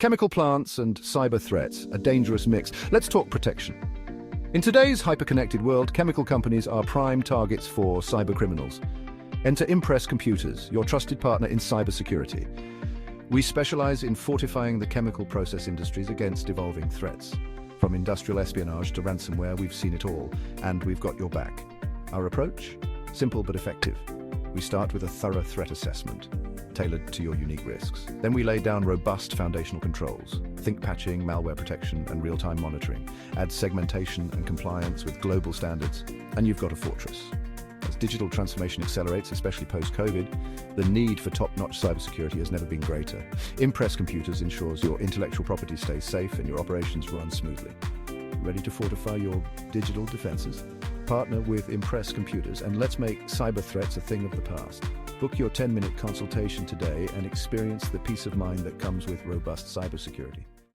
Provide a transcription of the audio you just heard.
Chemical plants and cyber threats, a dangerous mix. Let's talk protection. In today's hyper-connected world, chemical companies are prime targets for cybercriminals. Enter Impress Computers, your trusted partner in cybersecurity. We specialize in fortifying the chemical process industries against evolving threats. From industrial espionage to ransomware, we've seen it all, and we've got your back. Our approach? Simple but effective. We start with a thorough threat assessment, tailored to your unique risks. Then we lay down robust foundational controls. Think patching, malware protection, and real-time monitoring. Add segmentation and compliance with global standards, and you've got a fortress. As digital transformation accelerates, especially post-COVID, the need for top-notch cybersecurity has never been greater. Impress Computers ensures your intellectual property stays safe and your operations run smoothly. Ready to fortify your digital defenses? Partner with Impress Computers and let's make cyber threats a thing of the past. Book your 10-minute consultation today and experience the peace of mind that comes with robust cybersecurity.